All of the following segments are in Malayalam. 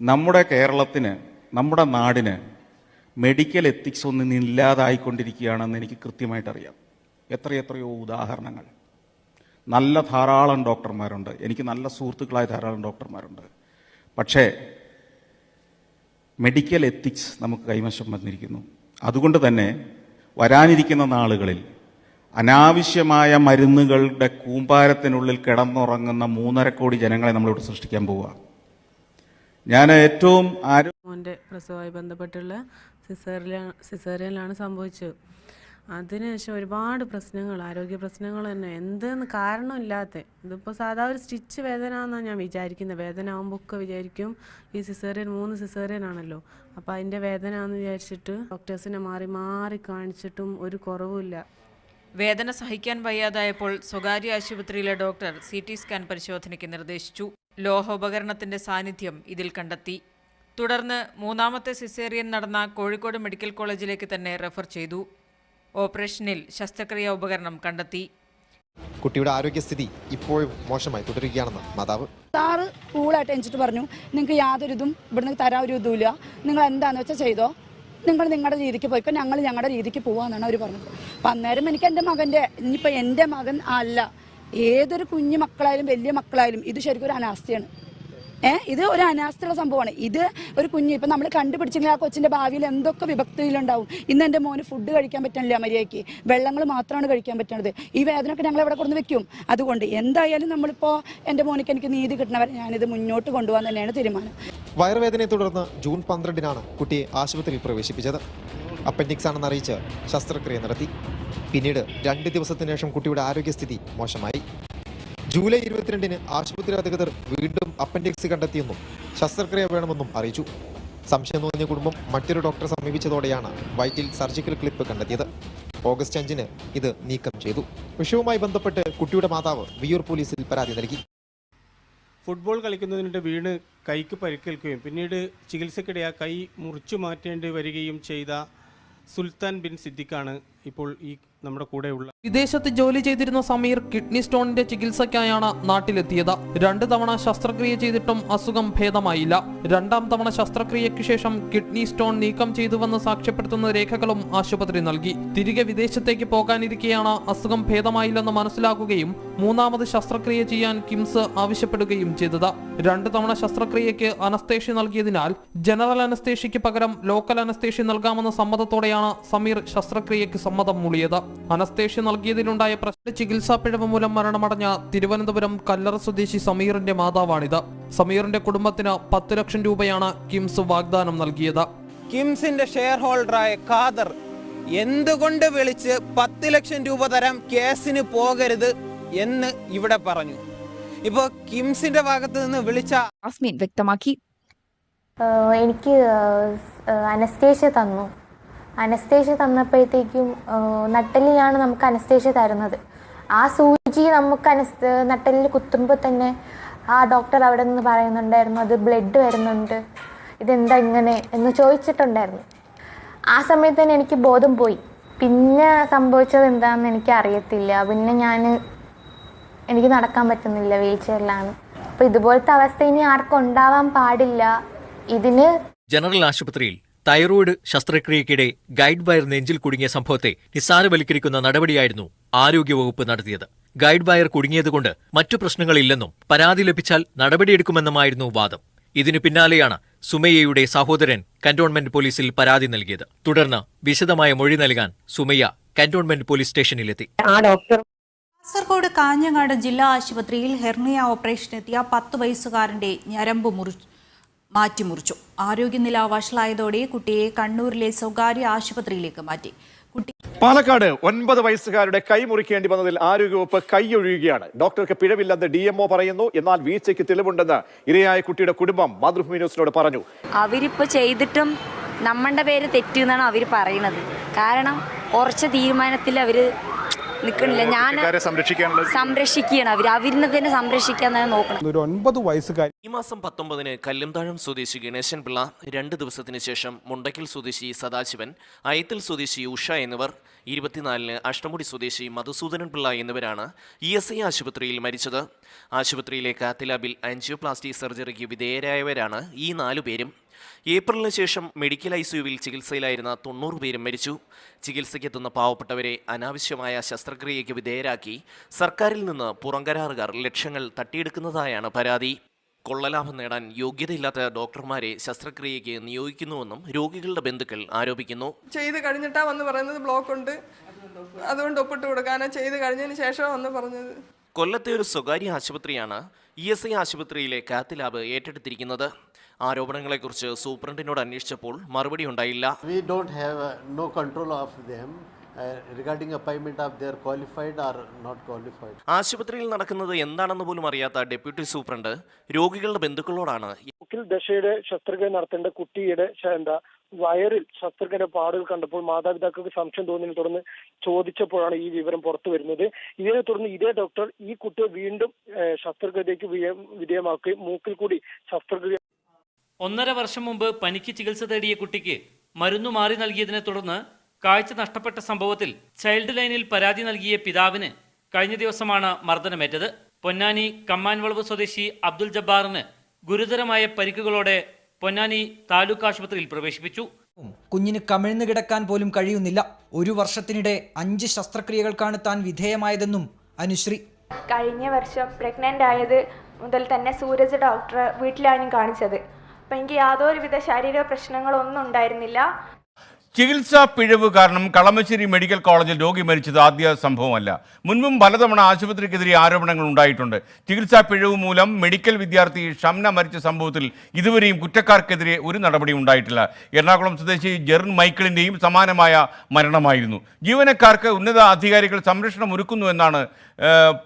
നമ്മുടെ കേരളത്തിന്, നമ്മുടെ നാടിന് മെഡിക്കൽ എത്തിക്സ് ഒന്നും ഇല്ലാതായിക്കൊണ്ടിരിക്കുകയാണെന്ന് എനിക്ക് കൃത്യമായിട്ട് അറിയാം. എത്രയോ ഉദാഹരണങ്ങൾ. നല്ല ധാരാളം ഡോക്ടർമാരുണ്ട്, എനിക്ക് നല്ല സുഹൃത്തുക്കളായ ധാരാളം ഡോക്ടർമാരുണ്ട്. പക്ഷേ മെഡിക്കൽ എത്തിക്സ് നമുക്ക് കൈവശം വന്നിരിക്കുന്നു. അതുകൊണ്ട് തന്നെ വരാനിരിക്കുന്ന നാളുകളിൽ അനാവശ്യമായ മരുന്നുകളുടെ കൂമ്പാരത്തിനുള്ളിൽ കിടന്നുറങ്ങുന്ന 3.5 കോടി ജനങ്ങളെ നമ്മളിവിടെ സൃഷ്ടിക്കാൻ പോവുക. ഞാൻ ഏറ്റവും മോൻ്റെ പ്രസവവുമായി ബന്ധപ്പെട്ടുള്ള സിസേറിയനിലാണ് സംഭവിച്ചത്. അതിനുശേഷം ഒരുപാട് പ്രശ്നങ്ങൾ, ആരോഗ്യ പ്രശ്നങ്ങൾ തന്നെ, എന്തെന്ന് കാരണമില്ലാത്ത. ഇതിപ്പോൾ സാധാ ഒരു സ്റ്റിച്ച് വേദന എന്നാണ് ഞാൻ വിചാരിക്കുന്നത്. വേദന ആകുമ്പോൾ ഒക്കെ വിചാരിക്കും ഈ 3 സിസേറിയൻ ആണല്ലോ, അപ്പോൾ അതിൻ്റെ വേദന എന്ന് വിചാരിച്ചിട്ട് ഡോക്ടേഴ്സിനെ മാറി കാണിച്ചിട്ടും ഒരു കുറവുമില്ല. വേദന സഹിക്കാൻ വയ്യാതായപ്പോൾ സ്വകാര്യ ആശുപത്രിയിലെ ഡോക്ടർ CT സ്കാൻ പരിശോധനയ്ക്ക് നിർദ്ദേശിച്ചു. ലോഹോപകരണത്തിന്റെ സാന്നിധ്യം ഇതിൽ കണ്ടെത്തി. തുടർന്ന് 3ാമത്തെ സിസേറിയൻ നടന്ന കോഴിക്കോട് മെഡിക്കൽ കോളേജിലേക്ക് തന്നെ റെഫർ ചെയ്തു. ഓപ്പറേഷനിൽ ശസ്ത്രക്രിയാ ഉപകരണം കണ്ടെത്തി. കുട്ടിയുടെ ആരോഗ്യസ്ഥിതി ഇപ്പോഴും മോശമായി തുടരുകയാണെന്ന് മാതാവ്. സാറ് കൂളായിട്ട് എണിച്ചിട്ട് പറഞ്ഞു, നിങ്ങൾക്ക് യാതൊരു ഇതും ഇവിടുന്ന് തരാൻ ഒരു ഇതുമില്ല, നിങ്ങൾ എന്താണെന്ന് വെച്ചാൽ ചെയ്തോ, നിങ്ങൾ നിങ്ങളുടെ രീതിക്ക് പോയിക്കോ, ഞങ്ങൾ ഞങ്ങളുടെ രീതിക്ക് പോകാമെന്നാണ് അവർ പറഞ്ഞത്. അപ്പം അന്നേരം എനിക്ക് എൻ്റെ മകൻ്റെ, ഇനിയിപ്പോൾ എൻ്റെ മകൻ അല്ല, ഏതൊരു കുഞ്ഞു മക്കളായാലും വലിയ മക്കളായാലും ഇത് ശരിക്കും ഒരു അനാസ്ഥയാണ്. ഇത് ഒരു അനാസ്ഥയുള്ള സംഭവമാണ്. ഇത് ഒരു കുഞ്ഞ് ഇപ്പം നമ്മൾ കണ്ടുപിടിച്ചെങ്കിൽ ആ കൊച്ചിൻ്റെ ഭാവിയിൽ എന്തൊക്കെ വിഭക്തിയിലുണ്ടാവും. ഇന്ന് എൻ്റെ മോന് ഫുഡ് കഴിക്കാൻ പറ്റണില്ല, മര്യാദയ്ക്ക് വെള്ളങ്ങൾ മാത്രമാണ് കഴിക്കാൻ പറ്റണത്. ഈ വേദനയൊക്കെ ഞങ്ങൾ എവിടെ കൊണ്ടു വെക്കും. അതുകൊണ്ട് എന്തായാലും നമ്മളിപ്പോൾ എൻ്റെ മോനിക്ക് എനിക്ക് നീതി കിട്ടണവരെ ഞാനിത് മുന്നോട്ട് കൊണ്ടുപോകാൻ തന്നെയാണ് തീരുമാനം. വയറുവേദനയെ തുടർന്ന് ജൂൺ 12-നാണ് കുട്ടിയെ ആശുപത്രിയിൽ പ്രവേശിപ്പിച്ചത്. അപ്പൻഡിക്സ് ആണെന്ന് അറിയിച്ച് ശസ്ത്രക്രിയ നടത്തി. പിന്നീട് 2 ദിവസത്തിന് ശേഷം കുട്ടിയുടെ ആരോഗ്യസ്ഥിതി മോശമായി. ജൂലൈ 22-ന് ആശുപത്രി അധികൃതർ വീണ്ടും അപ്പൻഡിക്സ് കണ്ടെത്തിയെന്നും ശസ്ത്രക്രിയ വേണമെന്നും അറിയിച്ചു. സംശയം തോന്നിയ കുടുംബം മറ്റൊരു ഡോക്ടറെ സമീപിച്ചതോടെയാണ് വയറ്റിൽ സർജിക്കൽ ക്ലിപ്പ് കണ്ടെത്തിയത്. ഓഗസ്റ്റ് 5-ന് ഇത് നീക്കം ചെയ്തു. വിഷയവുമായി ബന്ധപ്പെട്ട് കുട്ടിയുടെ മാതാവ് വിയ്യൂർ പോലീസിൽ പരാതി നൽകി. ഫുട്ബോൾ കളിക്കുന്നതിനിടെ വീണ് കൈക്ക് പരിക്കേൽക്കുകയും പിന്നീട് ചികിത്സയ്ക്കിടെ ആ കൈ മുറിച്ചു മാറ്റേണ്ടി വരികയും ചെയ്ത സുൽത്താൻ ബിൻ സിദ്ദിഖാണ് ഇപ്പോൾ ഈ നമ്മുടെ കൂടെയുള്ള. വിദേശത്ത് ജോലി ചെയ്തിരുന്ന സമീർ കിഡ്നി സ്റ്റോണിന്റെ ചികിത്സയ്ക്കായാണ് നാട്ടിലെത്തിയത്. 2 തവണ ശസ്ത്രക്രിയ ചെയ്തിട്ടും അസുഖം ഭേദമായില്ല. 2ാം തവണ ശസ്ത്രക്രിയയ്ക്ക് ശേഷം കിഡ്നി സ്റ്റോൺ നീക്കം ചെയ്തുവെന്ന് സാക്ഷ്യപ്പെടുത്തുന്ന രേഖകളും ആശുപത്രി നൽകി. തിരികെ വിദേശത്തേക്ക് പോകാനിരിക്കെയാണ് അസുഖം ഭേദമായില്ലെന്ന് മനസ്സിലാക്കുകയും 3ാമത് ശസ്ത്രക്രിയ ചെയ്യാൻ കിംസ് ആവശ്യപ്പെടുകയും ചെയ്തത്. 2 തവണ ശസ്ത്രക്രിയയ്ക്ക് അനസ്തേഷ്യ നൽകിയതിനാൽ ജനറൽ അനസ്തേഷ്യയ്ക്ക് പകരം ലോക്കൽ അനസ്തേഷ്യ നൽകാമെന്ന സമ്മതത്തോടെയാണ് സമീർ ശസ്ത്രക്രിയയ്ക്ക് സമ്മതം മൂളിയത്. അനസ്തേഷ്യ നൽകിയതിലുണ്ടായ പ്രശ്ന ചികിത്സാ പിഴവ് മൂലം മരണമടഞ്ഞ തിരുവനന്തപുരം കല്ലറ സ്വദേശി സമീറിന്റെ മാതാവാണിത്. സമീറിന്റെ കുടുംബത്തിന് 10 ലക്ഷം രൂപയാണ് കിംസ് വാഗ്ദാനം നൽകിയത്. കിംസിന്റെ ഷെയർ ഹോൾഡറായ ഖാദർ എന്തുകൊണ്ട് വിളിച്ച് 10 ലക്ഷം രൂപ തരാം, കേസിന് പോകരുത് എന്ന് ഇവിടെ പറഞ്ഞു. ഇപ്പോ കിംസിന്റെ ഭാഗത്ത് നിന്ന് വിളിച്ച അസ്മിൻ വ്യക്തമാക്കി. എനിക്ക് അനസ്തേഷ്യ തന്നു. അനസ്തേഷ്യ തന്നപ്പോഴത്തേക്കും നട്ടെല്ലിലാണ് നമുക്ക് അനസ്തേഷ്യ തരുന്നത്. ആ സൂചി നമുക്ക് നട്ടെല്ലിൽ കുത്തുമ്പോൾ തന്നെ ആ ഡോക്ടർ അവിടെ നിന്ന് പറയുന്നുണ്ടായിരുന്നു, അത് ബ്ലഡ് വരുന്നുണ്ട്, ഇതെന്താ ഇങ്ങനെ എന്ന് ചോദിച്ചിട്ടുണ്ടായിരുന്നു. ആ സമയത്ത് തന്നെ എനിക്ക് ബോധം പോയി. പിന്നെ സംഭവിച്ചത് എന്താണെന്ന് എനിക്ക് അറിയത്തില്ല. പിന്നെ എനിക്ക് നടക്കാൻ പറ്റുന്നില്ല, വീൽ ചെയറിലാണ്. അപ്പോൾ ഇതുപോലത്തെ അവസ്ഥ ഇനി ആർക്കും ഉണ്ടാവാൻ പാടില്ല. ഇതിന് ജനറൽ ആശുപത്രിയിൽ തൈറോയിഡ് ശസ്ത്രക്രിയയ്ക്കിടെ ഗൈഡ് വയർ നെഞ്ചിൽ കുടുങ്ങിയ സംഭവത്തെ നിസ്സാരവൽക്കരിക്കുന്ന നടപടിയായിരുന്നു ആരോഗ്യവകുപ്പ് നടത്തിയത്. ഗൈഡ് വയർ കുടുങ്ങിയതുകൊണ്ട് മറ്റു പ്രശ്നങ്ങളില്ലെന്നും പരാതി ലഭിച്ചാൽ നടപടിയെടുക്കുമെന്നുമായിരുന്നു വാദം. ഇതിനു പിന്നാലെയാണ് സുമയ്യയുടെ സഹോദരൻ കന്റോൺമെന്റ് പോലീസിൽ പരാതി നൽകിയത്. തുടർന്ന് വിശദമായ മൊഴി നൽകാൻ സുമയ്യ കന്റോൺമെന്റ് പോലീസ് സ്റ്റേഷനിലെത്തി. കാസർഗോഡ് കാഞ്ഞങ്ങാട് ജില്ലാ ആശുപത്രിയിൽ ഹെർണിയ ഓപ്പറേഷനെത്തിയ 10 വയസ്സുകാരന്റെ ഞരമ്പ് മാറ്റിമുറിച്ചു. ആരോഗ്യനില വഷളായതോടെ കുട്ടിയെ കണ്ണൂരിലെ സ്വകാര്യ ആശുപത്രിയിലേക്ക് മാറ്റി. പാലക്കാട് 9 വയസ്സുകാരുടെ കൈ മുറിക്കേണ്ടി വന്നതിൽ ആരോഗ്യവകുപ്പ് കൈയൊഴിയുകയാണ്. ഡോക്ടർക്ക് പിഴവില്ലെന്ന് DMO പറയുന്നു. എന്നാൽ വീഴ്ചയ്ക്ക് തെളിവുണ്ടെന്ന് ഇരയായ കുട്ടിയുടെ കുടുംബം മാതൃഭൂമി ന്യൂസിനോട് പറഞ്ഞു. അവരിപ്പോ ചെയ്തിട്ടും നമ്മളുടെ പേര് തെറ്റെന്നാണ് അവർ പറയുന്നത്. കാരണം ഉറച്ച തീരുമാനത്തിൽ അവർ നിൽക്കണില്ല. ഞാൻ സംരക്ഷിക്കുകയാണ് അവരിനെ തന്നെ സംരക്ഷിക്കാൻ തന്നെ നോക്കണം. ഒരു 9 വയസ്സുകാരി ഈ മാസം 19-ന് കല്ലുംതാഴം സ്വദേശി ഗണേശൻ പിള്ള, 2 ദിവസത്തിന് ശേഷം മുണ്ടയ്ക്കൽ സ്വദേശി സദാശിവൻ, അയത്തിൽ സ്വദേശി ഉഷ എന്നിവർ, 24-ന് അഷ്ടമുടി സ്വദേശി മധുസൂദനൻ പിള്ള എന്നിവരാണ് ESI ആശുപത്രിയിൽ മരിച്ചത്. ആശുപത്രിയിലെ കാത്ത് ലാബിൽ ആൻജിയോപ്ലാസ്റ്റി സർജറിക്ക് വിധേയരായവരാണ് ഈ 4 പേരും. ഏപ്രിലിന് ശേഷം മെഡിക്കൽ ICUവിൽ ചികിത്സയിലായിരുന്ന 90 പേരും മരിച്ചു. ചികിത്സയ്ക്കെത്തുന്ന പാവപ്പെട്ടവരെ അനാവശ്യമായ ശസ്ത്രക്രിയയ്ക്ക് വിധേയരാക്കി സർക്കാരിൽ നിന്ന് പുറംകരാറുകാർ ലക്ഷങ്ങൾ തട്ടിയെടുക്കുന്നതായാണ് പരാതി. കൊള്ളലാഭം നേടാൻ യോഗ്യതയില്ലാത്ത ഡോക്ടർമാരെ ശസ്ത്രക്രിയയ്ക്ക് നിയോഗിക്കുന്നുവെന്നും രോഗികളുടെ ബന്ധുക്കൾ ആരോപിക്കുന്നു. ചെയ്ത് കഴിഞ്ഞിട്ടാ വന്ന് പറയുന്നത് ബ്ലോക്ക് ഉണ്ട്, അതുകൊണ്ട് ഒപ്പിട്ട് കൊടുക്കാനാ, ചെയ്ത് കഴിഞ്ഞതിന് ശേഷം വന്ന് പറഞ്ഞത്. കൊല്ലത്തെ ഒരു സ്വകാര്യ ആശുപത്രിയാണ് ESI ആശുപത്രിയിലെ കാത്ത് ലാബ് ഏറ്റെടുത്തിരിക്കുന്നത്. ആരോപണങ്ങളെക്കുറിച്ച് സൂപ്രണ്ടിനോട് അന്വേഷിച്ചപ്പോൾ മറുപടി ഉണ്ടായില്ല. ആശുപത്രിയിൽ നടക്കുന്നത് എന്താണെന്ന് പോലും അറിയാത്ത ഡെപ്യൂട്ടി സൂപ്രണ്ട് രോഗികളുടെ ബന്ധുക്കളോടാണ് ദശയുടെ ശസ്ത്രക്രിയ നടത്തേണ്ട കുട്ടിയുടെ വയറിൽ ശസ്ത്രക്രിയ പാടുകൾ കണ്ടപ്പോൾ മാതാപിതാക്കൾക്ക് സംശയം തോന്നിയതിനെ തുടർന്ന് ചോദിച്ചപ്പോഴാണ് ഈ വിവരം പുറത്തു വരുന്നത്. ഇതിനെ തുടർന്ന് ഇതേ ഡോക്ടർ ഈ കുട്ടിയെ വീണ്ടും ശസ്ത്രക്രിയയ്ക്ക് വിധേയമാക്കുകയും മൂക്കിൽ കൂടി ശസ്ത്രക്രിയ 1.5 വർഷം മുമ്പ് പനിക്ക് ചികിത്സ തേടിയ കുട്ടിക്ക് മരുന്നു മാറി നൽകിയതിനെ തുടർന്ന് കാഴ്ച നഷ്ടപ്പെട്ട സംഭവത്തിൽ ചൈൽഡ് ലൈനിൽ പരാതി നൽകിയ പിതാവിന് കഴിഞ്ഞ ദിവസമാണ് മർദ്ദനമേറ്റത്. പൊന്നാനി കമ്മാൻവളവ് സ്വദേശി അബ്ദുൽ ജബ്ബാറിന് ഗുരുതരമായ പരിക്കുകളോടെ പൊന്നാനി താലൂക്ക് ആശുപത്രിയിൽ പ്രവേശിപ്പിച്ചു. കുഞ്ഞിന് കമിഴ്ന്നു കിടക്കാൻ പോലും കഴിയുന്നില്ല. 1 വർഷത്തിനിടെ 5 ശസ്ത്രക്രിയകൾക്കാണ് താൻ വിധേയമായതെന്നും അനുശ്രീ. കഴിഞ്ഞ വർഷം പ്രഗ്നന്റ് ആയത് മുതൽ തന്നെ സൂരജ് ഡോക്ടറെ വീട്ടിലാണ് കാണിച്ചത്. അപ്പം എനിക്ക് യാതൊരുവിധ ശാരീരിക പ്രശ്നങ്ങളൊന്നും ഉണ്ടായിരുന്നില്ല. ചികിത്സാ പിഴവ് കാരണം കളമശ്ശേരി മെഡിക്കൽ കോളേജിൽ രോഗി മരിച്ചത് ആദ്യ സംഭവമല്ല. മുൻപും പലതവണ ആശുപത്രിക്കെതിരെ ആരോപണങ്ങൾ ഉണ്ടായിട്ടുണ്ട്. ചികിത്സാ പിഴവ് മൂലം മെഡിക്കൽ വിദ്യാർത്ഥി ഷംന മരിച്ച സംഭവത്തിൽ ഇതുവരെയും കുറ്റക്കാർക്കെതിരെ ഒരു നടപടി ഉണ്ടായിട്ടില്ല. എറണാകുളം സ്വദേശി ജെറിൻ മൈക്കിളിൻ്റെയും സമാനമായ മരണമായിരുന്നു. ജീവനക്കാർക്ക് ഉന്നത അധികാരികൾ സംരക്ഷണം ഒരുക്കുന്നു എന്നാണ്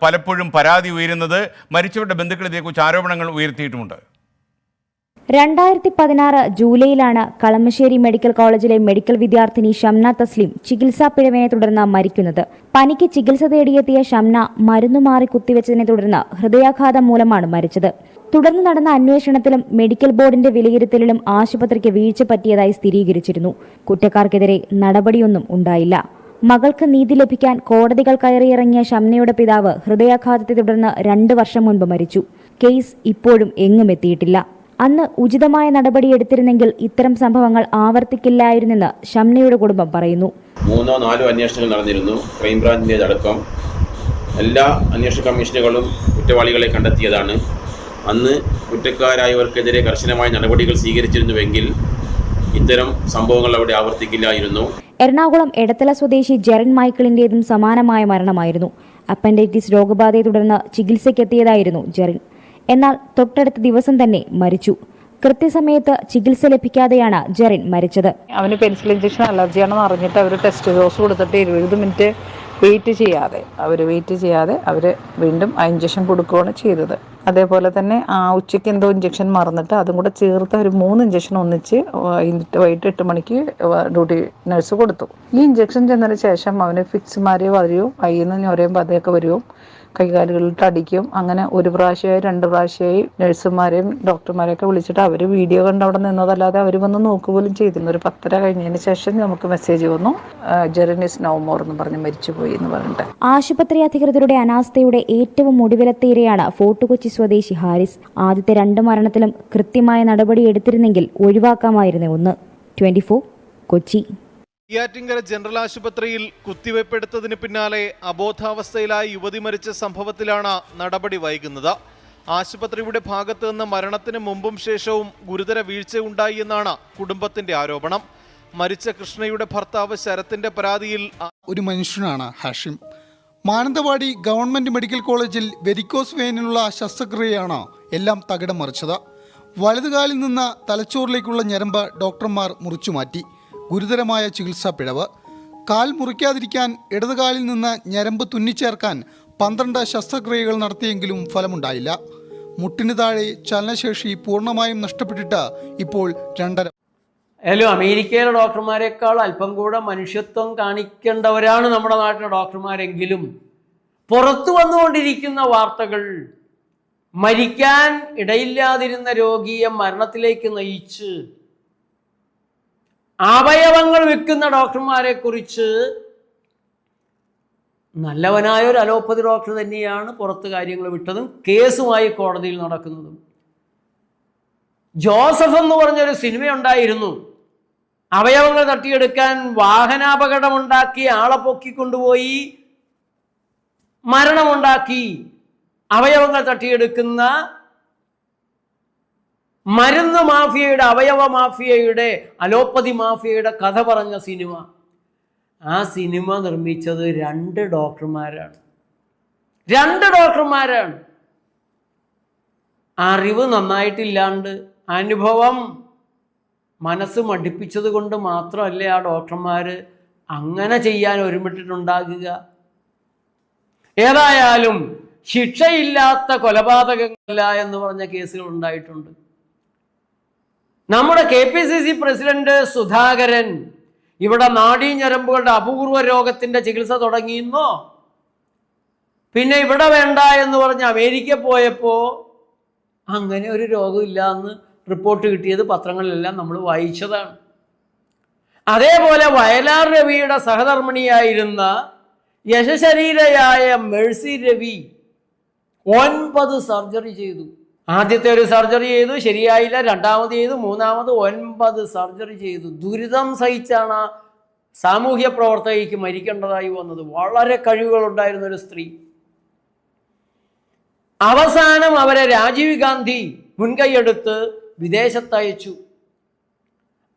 പലപ്പോഴും പരാതി ഉയരുന്നത്. മരിച്ചവരുടെ ബന്ധുക്കൾ ഇതേക്കുറിച്ച് ആരോപണങ്ങൾ ഉയർത്തിയിട്ടുമുണ്ട്. 2016 ജൂലൈയിലാണ് കളമശ്ശേരി മെഡിക്കൽ കോളേജിലെ മെഡിക്കൽ വിദ്യാർത്ഥിനി ഷംന തസ്ലിം ചികിത്സാ പിഴവിനെ തുടർന്ന് മരിക്കുന്നത്. പനിക്ക് ചികിത്സ തേടിയെത്തിയ ഷംന മരുന്നുമാറി കുത്തിവെച്ചതിനെ തുടർന്ന് ഹൃദയാഘാതം മൂലമാണ് മരിച്ചത്. തുടർന്ന് നടന്ന അന്വേഷണത്തിലും മെഡിക്കൽ ബോർഡിന്റെ വിലയിരുത്തലിലും ആശുപത്രിക്ക് വീഴ്ച പറ്റിയതായി സ്ഥിരീകരിച്ചിരുന്നു. കുറ്റക്കാർക്കെതിരെ നടപടിയൊന്നും ഉണ്ടായില്ല. മകൾക്ക് നീതി ലഭിക്കാൻ കോടതികൾ കയറിയിറങ്ങിയ ഷംനയുടെ പിതാവ് ഹൃദയാഘാതത്തെ തുടർന്ന് 2 വർഷം മുൻപ് മരിച്ചു. കേസ് ഇപ്പോഴും എങ്ങും എത്തിയിട്ടില്ല. അന്ന് ഉചിതമായ നടപടിയെടുത്തിരുന്നെങ്കിൽ ഇത്തരം സംഭവങ്ങൾ ആവർത്തിക്കില്ലായിരുന്നെന്ന് ഷംനയുടെ കുടുംബം പറയുന്നു. 3-4 അന്വേഷണങ്ങൾ നടന്നിരുന്നു. ക്രൈംബ്രാഞ്ചിൻ്റെതടക്കം എല്ലാ അന്വേഷണ കമ്മീഷനുകളും കുറ്റവാളികളെ കണ്ടെത്തിയതാണ്. അന്ന് കുറ്റക്കാരായവർക്കെതിരെ കർശനമായ നടപടികൾ സ്വീകരിച്ചിരുന്നുവെങ്കിൽ ഇത്തരം സംഭവങ്ങൾ അവിടെ ആവർത്തിക്കില്ലായിരുന്നു. എറണാകുളം എടത്തല സ്വദേശി ജെറിൻ മൈക്കിളിന്റേതും സമാനമായ മരണമായിരുന്നു. അപ്പൻഡൈറ്റിസ് രോഗബാധയെ തുടർന്ന് ചികിത്സയ്ക്കെത്തിയതായിരുന്നു ജെറിൻ. എന്നാൽ തൊട്ടടുത്ത ദിവസം തന്നെ മരിച്ചു. കൃത്യസമയത്ത് ചികിത്സ ലഭിക്കാതെയാണ് ജെറിൻ മരിച്ചത്. അവന് പെൻസിൽ ഇഞ്ചക്ഷൻ അലർജിയാണെന്ന് അറിഞ്ഞിട്ട് അവർ ടെസ്റ്റ് ഡോസ് കൊടുത്തിട്ട് 20 മിനിറ്റ് വെയിറ്റ് ചെയ്യാതെ അവർ വീണ്ടും ആ ഇഞ്ചക്ഷൻ കൊടുക്കുകയാണ് ചെയ്തത്. അതേപോലെ തന്നെ ഉച്ചയ്ക്ക് എന്തോ ഇഞ്ചക്ഷൻ മറന്നിട്ട് അതും കൂടെ ചേർത്ത് ഒരു 3 ഇഞ്ചക്ഷൻ ഒന്നിച്ച് വൈകിട്ട് 8 മണിക്ക് ഡ്യൂട്ടി നഴ്സ് കൊടുത്തു. ഈ ഇഞ്ചക്ഷൻ ചെന്നതിന് ശേഷം അവന് ഫിക്സ് മാറിയ വരികയും കയ്യിൽ നിന്ന് ഞൊരയും പതയൊക്കെ വരികയും കൈകാലുകളിട്ട് അടിക്കും. അങ്ങനെ 1 പ്രാവശ്യമായി 2 പ്രാവശ്യമായി നഴ്സുമാരെയും ഡോക്ടർമാരെയൊക്കെ വിളിച്ചിട്ട് അവർ വീഡിയോ കണ്ട് അവിടെ നിന്നതല്ലാതെ അവർ വന്ന് നോക്കുപോലും ചെയ്തിരുന്നു. ഒരു 10:30 കഴിഞ്ഞതിന് ശേഷം നമുക്ക് മെസ്സേജ് വന്നു, ജെറിൻ ഈസ് നോ മോർ എന്ന് പറഞ്ഞ് മരിച്ചുപോയി എന്ന് പറഞ്ഞിട്ട്. ആശുപത്രി അധികൃതരുടെ അനാസ്ഥയുടെ ഏറ്റവും ഒടുവിലത്തെ ഇരയാണ് ഫോർട്ട് കൊച്ചി സ്വദേശി ഹാരിസ്. ആദ്യത്തെ 2 മരണത്തിലും കൃത്യമായ നടപടി എടുത്തിരുന്നെങ്കിൽ ഒഴിവാക്കാമായിരുന്ന ഒന്ന്. 24 കൊച്ചി. നെയ്യാറ്റിൻകര ജനറൽ ആശുപത്രിയിൽ കുത്തിവയ്പ്പെടുത്തതിന് പിന്നാലെ അബോധാവസ്ഥയിലായ യുവതി മരിച്ച സംഭവത്തിലാണ് നടപടി വൈകുന്നത്. ആശുപത്രിയുടെ ഭാഗത്തു നിന്ന് മരണത്തിന് മുമ്പും ശേഷവും ഗുരുതര വീഴ്ചയുണ്ടായി എന്നാണ് കുടുംബത്തിന്റെ ആരോപണം. മരിച്ച കൃഷ്ണയുടെ ഭർത്താവ് ശരത്തിന്റെ പരാതിയിൽ ഒരു മനുഷ്യനാണ് ഹാഷിം. മാനന്തവാടി ഗവൺമെന്റ് മെഡിക്കൽ കോളേജിൽ വെരിക്കോസ് വെയിനുള്ള ശസ്ത്രക്രിയയാണ് എല്ലാം തകിടം മറിച്ചത്. വലതുകാലിൽ നിന്ന് തലച്ചോറിലേക്കുള്ള ഞരമ്പ് ഡോക്ടർമാർ മുറിച്ചുമാറ്റി. ഗുരുതരമായ ചികിത്സാ പിഴവ്. കാൽ മുറിക്കാതിരിക്കാൻ ഇടതുകാലിൽ നിന്ന് ഞരമ്പ് തുന്നിച്ചേർക്കാൻ 12 ശസ്ത്രക്രിയകൾ നടത്തിയെങ്കിലും ഫലമുണ്ടായില്ല. മുട്ടിന് താഴെ ചലനശേഷി പൂർണ്ണമായും നഷ്ടപ്പെട്ടിട്ട് ഇപ്പോൾ 2.5. ഏതായാലും അമേരിക്കയിലെ ഡോക്ടർമാരെക്കാൾ അല്പം കൂടെ മനുഷ്യത്വം കാണിക്കേണ്ടവരാണ് നമ്മുടെ നാട്ടിലെ ഡോക്ടർമാരെങ്കിലും പുറത്തു വന്നുകൊണ്ടിരിക്കുന്ന വാർത്തകൾ മരിക്കാൻ ഇടയില്ലാതിരുന്ന രോഗിയെ മരണത്തിലേക്ക് നയിച്ച് അവയവങ്ങൾ വിൽക്കുന്ന ഡോക്ടർമാരെ കുറിച്ച് നല്ലവനായ ഒരു അലോപ്പതി ഡോക്ടർ തന്നെയാണ് പുറത്ത് കാര്യങ്ങൾ വിട്ടതും കേസുമായി കോടതിയിൽ നടക്കുന്നതും. ജോസഫ് എന്ന് പറഞ്ഞൊരു സിനിമയുണ്ടായിരുന്നു. അവയവങ്ങൾ തട്ടിയെടുക്കാൻ വാഹനാപകടമുണ്ടാക്കി ആളെ പൊക്കിക്കൊണ്ടുപോയി മരണമുണ്ടാക്കി അവയവങ്ങൾ തട്ടിയെടുക്കുന്ന മരുന്ന് മാഫിയയുടെ, അവയവ മാഫിയയുടെ, അലോപ്പതി മാഫിയയുടെ കഥ പറഞ്ഞ സിനിമ. ആ സിനിമ നിർമ്മിച്ചത് 2 ഡോക്ടർമാരാണ്. 2 ഡോക്ടർമാരാണ്. അറിവ് നന്നായിട്ടില്ലാണ്ട് അനുഭവം മനസ്സ് മടുപ്പിച്ചത് കൊണ്ട് മാത്രമല്ലേ ആ ഡോക്ടർമാർ അങ്ങനെ ചെയ്യാൻ ഒരുമിട്ടിട്ടുണ്ടാകുക. ഏതായാലും ശിക്ഷയില്ലാത്ത കൊലപാതകങ്ങളില്ല എന്ന് പറഞ്ഞ കേസുകൾ ഉണ്ടായിട്ടുണ്ട്. നമ്മുടെ KPCC പ്രസിഡന്റ് സുധാകരൻ ഇവിടെ നാഡീഞരമ്പുകളുടെ അപൂർവ രോഗത്തിന്റെ ചികിത്സ തുടങ്ങിയെന്നോ പിന്നെ ഇവിടെ വേണ്ട എന്ന് പറഞ്ഞ് അമേരിക്ക പോയപ്പോൾ അങ്ങനെ ഒരു രോഗമില്ല എന്ന് റിപ്പോർട്ട് കിട്ടിയത് പത്രങ്ങളിലെല്ലാം നമ്മൾ വായിച്ചതാണ്. അതേപോലെ വയലാർ രവിയുടെ സഹധർമ്മിണിയായിരുന്ന യശശരീരയായ മേഴ്സി രവി 9 സർജറി ചെയ്തു. ആദ്യത്തെ ഒരു സർജറി ചെയ്തു, ശരിയായില്ല. രണ്ടാമത് ചെയ്തു, മൂന്നാമത് 9 സർജറി ചെയ്തു. ദുരിതം സഹിച്ചാണ് സാമൂഹ്യ പ്രവർത്തകയ്ക്ക് മരിക്കേണ്ടതായി വന്നത്. വളരെ കഴിവുകളുണ്ടായിരുന്ന ഒരു സ്ത്രീ. അവസാനം അവരെ രാജീവ് ഗാന്ധി മുൻകൈയെടുത്ത് വിദേശത്തയച്ചു.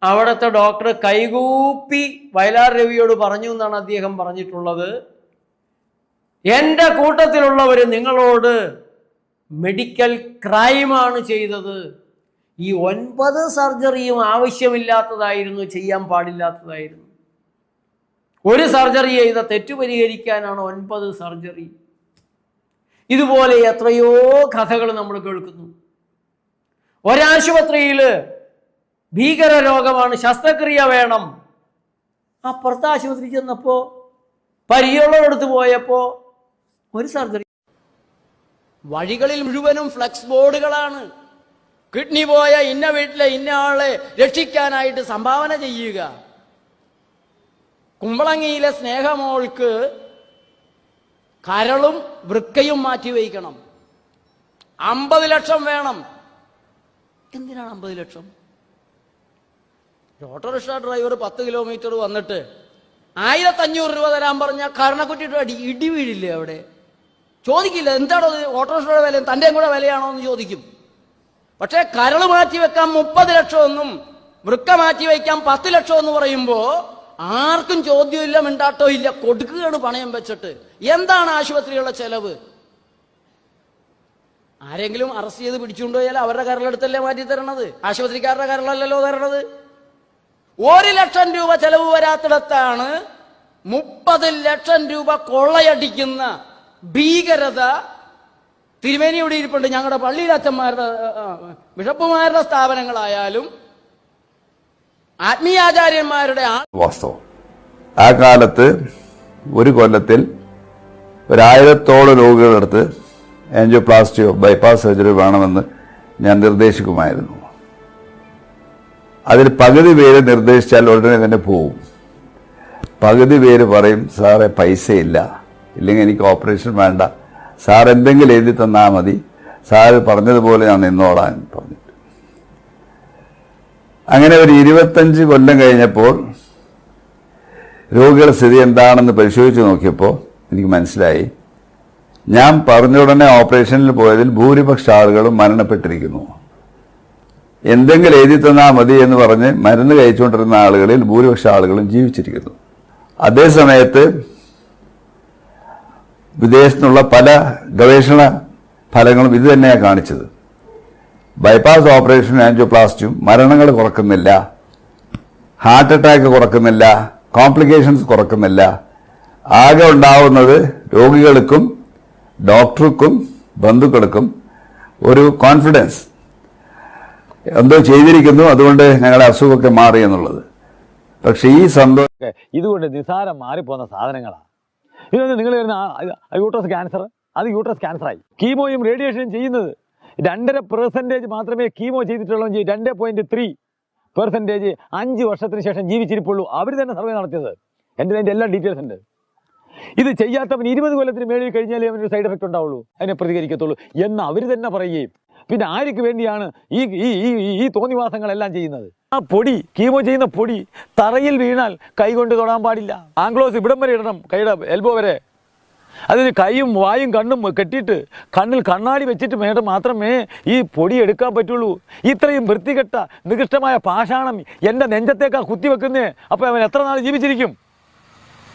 അവിടുത്തെ ഡോക്ടർ കൈകൂപ്പി വയലാർ രവിയോട് പറഞ്ഞു എന്നാണ് അദ്ദേഹം പറഞ്ഞിട്ടുള്ളത്, എൻ്റെ കൂട്ടത്തിലുള്ളവർ നിങ്ങളോട് മെഡിക്കൽ ക്രൈമാണ് ചെയ്തത്. ഈ 9 സർജറിയും ആവശ്യമില്ലാത്തതായിരുന്നു, ചെയ്യാൻ പാടില്ലാത്തതായിരുന്നു. ഒരു സർജറി ചെയ്ത തെറ്റു പരിഹരിക്കാനാണ് 9 സർജറി. ഇതുപോലെ എത്രയോ കഥകൾ നമ്മൾ കേൾക്കുന്നു. ഒരാശുപത്രിയിൽ ഭീകര രോഗമാണ്, ശസ്ത്രക്രിയ വേണം. അപ്പുറത്തെ ആശുപത്രി ചെന്നപ്പോൾ പരിചയമുള്ളവരടുത്ത് പോയപ്പോൾ ഒരു സർജറി. വഴികളിൽ മുഴുവനും ഫ്ലെക്സ് ബോർഡുകളാണ്. കിഡ്നി പോയ ഇന്ന വീട്ടിലെ ഇന്ന ആളെ രക്ഷിക്കാനായിട്ട് സംഭാവന ചെയ്യുക. കുമ്പളങ്ങിയിലെ സ്നേഹമോൾക്ക് കരളും വൃക്കയും മാറ്റിവയ്ക്കണം, 50 ലക്ഷം വേണം. എന്തിനാണ് 50 ലക്ഷം? ഓട്ടോറിക്ഷ ഡ്രൈവർ 10 കിലോമീറ്റർ വന്നിട്ട് 1500 രൂപ തരാൻ പറഞ്ഞാൽ കരണക്കുറ്റിട്ട് ഇടി വീഴില്ലേ? അവിടെ ചോദിക്കില്ല, എന്താണോ ഓട്ടോറിക്ഷയുടെ വില, തൻ്റെ കൂടെ വിലയാണോ എന്ന് ചോദിക്കും. പക്ഷേ കരള് മാറ്റി വെക്കാൻ 30 ലക്ഷമെന്നും വൃക്ക മാറ്റി വയ്ക്കാൻ 10 ലക്ഷം എന്ന് പറയുമ്പോൾ ആർക്കും ചോദ്യമില്ല, മിണ്ടാട്ടോ ഇല്ല, കൊടുക്കുകയാണ് പണയം വെച്ചിട്ട്. എന്താണ് ആശുപത്രികളുടെ ചെലവ്? ആരെങ്കിലും അറസ്റ്റ് ചെയ്ത് പിടിച്ചുകൊണ്ടുപോയാൽ അവരുടെ കരളെടുത്തല്ലേ മാറ്റി തരണത്, ആശുപത്രിക്കാരുടെ കരളല്ലല്ലോ തരണത്. 1 ലക്ഷം രൂപ ചെലവ് വരാത്തിടത്താണ് 30 ലക്ഷം രൂപ കൊള്ളയടിക്കുന്ന ഭീകരത. തിരുമേനി ഇവിടെ ഇരിപ്പുണ്ട്. ഞങ്ങളുടെ പള്ളിയിലെ അച്ഛന്മാരുടെ, ബിഷപ്പുമാരുടെ സ്ഥാപനങ്ങളായാലും ആത്മീയാചാര്യന്മാരുടെ വാസ്തവം. ആ കാലത്ത് ഒരു കൊല്ലത്തിൽ 1000-ഓളം രോഗികളെടുത്ത് ആൻജിയോപ്ലാസ്റ്റിയോ ബൈപ്പാസ് സർജറി വേണമെന്ന് ഞാൻ നിർദ്ദേശിക്കുമായിരുന്നു. അതിൽ പകുതി പേര് നിർദ്ദേശിച്ചാൽ ഉടനെ തന്നെ പോവും. പകുതി പേര് പറയും, സാറേ പൈസയില്ല, ഇല്ലെങ്കിൽ എനിക്ക് ഓപ്പറേഷൻ വേണ്ട, സാർ എന്തെങ്കിലും എഴുതി തന്നാൽ മതി, സാറ് പറഞ്ഞതുപോലെ ഞാൻ നിന്നോളാൻ പറഞ്ഞിട്ട്. അങ്ങനെ ഒരു 25 കൊല്ലം കഴിഞ്ഞപ്പോൾ രോഗികളുടെ സ്ഥിതി എന്താണെന്ന് പരിശോധിച്ച് നോക്കിയപ്പോൾ എനിക്ക് മനസ്സിലായി, ഞാൻ പറഞ്ഞ ഉടനെ ഓപ്പറേഷനിൽ പോയതിൽ ഭൂരിപക്ഷ ആളുകളും മരണപ്പെട്ടിരിക്കുന്നു. എന്തെങ്കിലും എഴുതി തന്നാൽ മതി എന്ന് പറഞ്ഞ് മരുന്ന് കഴിച്ചുകൊണ്ടിരുന്ന ആളുകളിൽ ഭൂരിപക്ഷ ആളുകളും ജീവിച്ചിരിക്കുന്നു. അതേസമയത്ത് വിദേശത്തുനിന്നുള്ള പല ഗവേഷണ ഫലങ്ങളും ഇത് തന്നെയാണ് കാണിച്ചത്. ബൈപ്പാസ് ഓപ്പറേഷനും ആൻജിയോപ്ലാസ്റ്റിയും മരണങ്ങൾ കുറക്കുന്നില്ല, ഹാർട്ട് അറ്റാക്ക് കുറക്കുന്നില്ല, കോംപ്ലിക്കേഷൻസ് കുറക്കുന്നില്ല. ആകെ ഉണ്ടാവുന്നത് രോഗികൾക്കും ഡോക്ടർക്കും ബന്ധുക്കൾക്കും ഒരു കോൺഫിഡൻസ്, എന്തോ ചെയ്തിരിക്കുന്നു, അതുകൊണ്ട് ഞങ്ങളുടെ അസുഖമൊക്കെ മാറി എന്നുള്ളത്. പക്ഷെ ഈ സന്തോഷം ഇതുകൊണ്ട് നിസാരം മാറിപ്പോകുന്ന സാധനങ്ങളാണ്. ഇതൊന്നും നിങ്ങൾ വരുന്ന യൂട്രസ് ക്യാൻസർ, അത് യൂട്രസ് ക്യാൻസറായി. കീമോയും റേഡിയേഷനും ചെയ്യുന്നത് 2% മാത്രമേ കീമോ ചെയ്തിട്ടുള്ളൂ. 2.3% 5 വർഷത്തിന് ശേഷം ജീവിച്ചിരിപ്പുള്ളൂ. അവർ തന്നെ സർവേ നടത്തിയത്. അതിൻ്റെ എല്ലാ ഡീറ്റെയിൽസ് ഉണ്ട്. ഇത് ചെയ്യാത്തവൻ 20 കൊല്ലത്തിന് മേളിൽ കഴിഞ്ഞാലേ അവനൊരു സൈഡ് എഫക്റ്റ് ഉണ്ടാവുള്ളൂ, അതിനെ പ്രതികരിക്കത്തുള്ളൂ എന്ന് അവർ തന്നെ പറയുകയും പിന്നെ ആർക്ക് വേണ്ടിയാണ് ഈ തോന്നിവാസങ്ങളെല്ലാം ചെയ്യുന്നത്? ആ പൊടി, കീമോ ചെയ്യുന്ന പൊടി തറയിൽ വീണാൽ കൈ കൊണ്ട് തൊടാൻ പാടില്ല. ആംഗ്ലോസ് ഇവിടം വരെ ഇടണം, കൈയുടെ എൽബോ വരെ. അതിന് കൈയും വായും കണ്ണും കെട്ടിയിട്ട് കണ്ണിൽ കണ്ണാടി വെച്ചിട്ട് മാത്രമേ ഈ പൊടി എടുക്കാൻ പറ്റുള്ളൂ. ഇത്രയും വൃത്തികെട്ട നികൃഷ്ടമായ പാഷാണം എൻ്റെ നെഞ്ചത്തേക്കാ കുത്തിവെക്കുന്നേ. അപ്പോൾ അവൻ എത്ര നാൾ ജീവിച്ചിരിക്കും?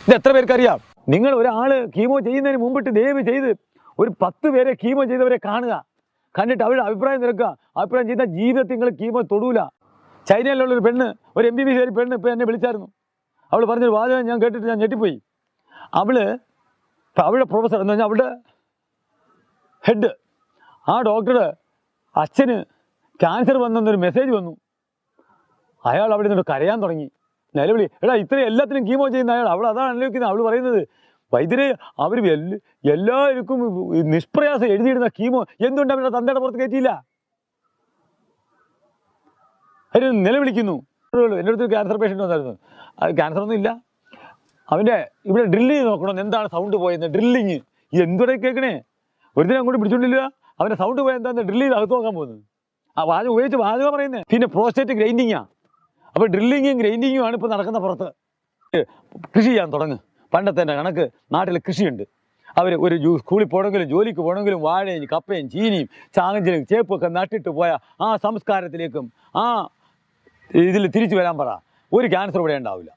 ഇത് എത്ര പേർക്കറിയാം? നിങ്ങൾ ഒരാൾ കീമോ ചെയ്യുന്നതിന് മുമ്പിട്ട് ദയവ് ചെയ്ത് ഒരു 10 പേരെ കീമോ ചെയ്തവരെ കാണുക, കണ്ടിട്ട് അവരുടെ അഭിപ്രായം തിരക്കുക. അഭിപ്രായം ചെയ്ത ജീവിതത്തിൽ നിങ്ങൾ കീമോ തൊടൂല. ചൈനയിലുള്ളൊരു പെണ്ണ്, ഒരു MBBS പെണ്ണ് ഇപ്പോൾ എന്നെ വിളിച്ചായിരുന്നു. അവൾ പറഞ്ഞൊരു വാചകം ഞാൻ കേട്ടിട്ട് ഞാൻ ഞെട്ടിപ്പോയി. അവളുടെ പ്രൊഫസർ എന്ന് പറഞ്ഞാൽ അവളുടെ ഹെഡ്, ആ ഡോക്ടറുടെ അച്ഛന് ക്യാൻസർ വന്നെന്നൊരു മെസ്സേജ് വന്നു. അയാൾ അവിടെ നിന്നിട്ട് കരയാൻ തുടങ്ങി, നിലവിളി. എടാ ഇത്രയും എല്ലാത്തിനും കീമോ ചെയ്യുന്ന അയാൾ, അവൾ അതാണ് അനുഭവിക്കുന്നത്. അവൾ പറയുന്നത് വൈദ്യരെ അവർ എല്ലാവർക്കും നിഷ്പ്രയാസം എഴുതിയിടുന്ന കീമോ എന്തുകൊണ്ട് അവരുടെ തന്തയുടെ പുറത്ത് കയറ്റിയില്ല? അവർ നിലവിളിക്കുന്നു. എൻ്റെ അടുത്ത് ക്യാൻസർ പേഷ്യൻ്റ് വന്നായിരുന്നു. അത് ക്യാൻസറൊന്നും ഇല്ല, അവൻ്റെ ഇവിടെ ഡ്രില്ലിങ് നോക്കണം, എന്താണ് സൗണ്ട് പോയെന്ന്. ഡ്രില്ലിങ് എന്തുകൂടെ കേൾക്കണേ? ഒരുത്തിനെ അങ്ങോട്ട് പിടിച്ചോണ്ടില്ല, അവൻ്റെ സൗണ്ട് പോയ എന്താണെന്ന് ഡ്രില്ലിങ് അകത്ത് നോക്കാൻ പോകുന്നത്. ആ വാചകം ഉപയോഗിച്ച് വാചകം പറയുന്നത്. പിന്നെ പ്രോസ്റ്റേറ്റ് ഗ്രൈൻഡിങ്ങാണ്. അപ്പോൾ ഡ്രില്ലിങ്ങും ഗ്രൈൻഡിങ്ങും ആണ് ഇപ്പോൾ നടക്കുന്ന പുറത്ത്. കൃഷി ചെയ്യാൻ തുടങ്ങും. പണ്ടത്തെ കണക്ക് നാട്ടിൽ കൃഷിയുണ്ട്. അവർ ഒരു സ്കൂളിൽ പോകണമെങ്കിലും ജോലിക്ക് പോകണമെങ്കിലും വാഴയും കപ്പയും ചീനിയും ചാങ്ങഞ്ചലും ചേപ്പൊക്കെ നട്ടിട്ട് പോയ ആ സംസ്കാരത്തിലേക്കും ആ ഇതിൽ തിരിച്ചു വരാൻ പറ. ഒരു ക്യാൻസർ ഇവിടെ ഉണ്ടാവില്ല.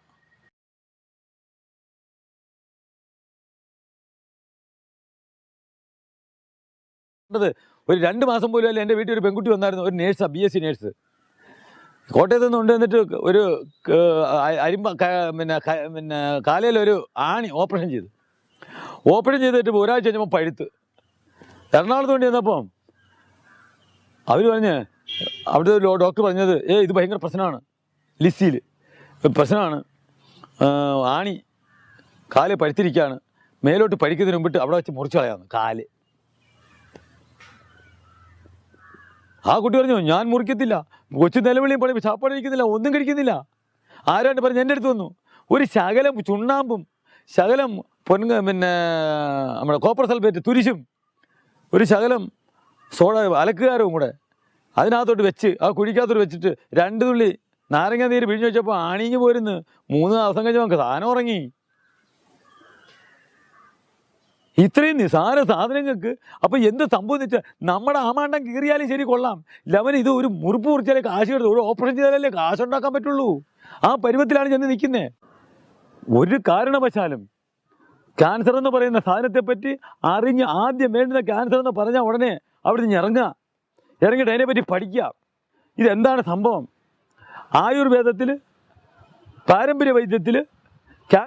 ഒരു 2 മാസം പോലും അല്ല എൻ്റെ വീട്ടിൽ ഒരു പെൺകുട്ടി വന്നായിരുന്നു, ഒരു നേഴ്സാണ്, BSc നേഴ്സ്. കോട്ടയത്ത് നിന്ന് കൊണ്ടുവന്നിട്ട് ഒരു കാലയിലൊരു ആണി ഓപ്പറേഷൻ ചെയ്തിട്ട് ഒരാഴ്ച കഴിഞ്ഞപ്പോൾ പഴുത്ത്. എറണാകുളത്ത് കൊണ്ട് ചെന്നപ്പം അവർ പറഞ്ഞ്, അവിടുത്തെ ഒരു ഡോക്ടർ പറഞ്ഞത്, ഇത് ഭയങ്കര പ്രശ്നമാണ്, ലിസിയിൽ പ്രശ്നമാണ്, ആണി കാല് പഴുത്തിരിക്കുകയാണ്, മേലോട്ട് പഴിക്കുന്നതിന് മുമ്പിട്ട് അവിടെ വെച്ച് മുറിച്ച് കളയാമെന്ന് കാല്. ആ കുട്ടി പറഞ്ഞു, ഞാൻ മുറിക്കത്തില്ല. കൊച്ചു നിലവിളിയും പണി ചാപ്പാട് കഴിക്കുന്നില്ല, ഒന്നും കഴിക്കുന്നില്ല. ആരാണ്ട് പറഞ്ഞ് എൻ്റെ അടുത്ത് വന്നു, ഒരു ശകലം ചുണ്ണാമ്പും ശകലം നമ്മുടെ കോപ്പർ സൾഫേറ്റ് തുരിശും ഒരു ശകലം സോഡ അലക്കുകാരവും കൂടെ അതിനകത്തോട്ട് വെച്ച് ആ കുഴിക്കകത്തോട്ട് വെച്ചിട്ട് 2 തുള്ളി നാരങ്ങ നീര് പിഴിഞ്ഞു വെച്ചപ്പോൾ ആണിഞ്ഞു പോരുന്ന്. 3 ദിവസം കഴിഞ്ഞപ്പോൾ സാധനം ഉറങ്ങി. ഇത്രയും നിസാര സാധനങ്ങൾക്ക് അപ്പോൾ എന്ത് സംഭവിച്ച നമ്മുടെ ആമാണ്ടം കീറിയാലും ശരി കൊള്ളാം, ലെവൻ ഇത് ഒരു മുറിപ്പ് മുറിച്ചാലേ കാശ് എടുത്ത്, ഒരു ഓപ്പറേഷൻ ചെയ്താലല്ലേ കാശുണ്ടാക്കാൻ പറ്റുള്ളൂ. ആ പരുവത്തിലാണ് ചെന്ന് നിൽക്കുന്നത്. ഒരു കാരണവശാലും ക്യാൻസർ എന്ന് പറയുന്ന സാധനത്തെപ്പറ്റി അറിഞ്ഞ് ആദ്യം വേണ്ടുന്ന ക്യാൻസർ എന്ന് പറഞ്ഞാൽ ഉടനെ അവിടെ നിന്ന് ഇറങ്ങിയിട്ട് അതിനെപ്പറ്റി പഠിക്കുക. ഇതെന്താണ് സംഭവം? ആയുർവേദത്തിൽ പാരമ്പര്യ വൈദ്യത്തിൽ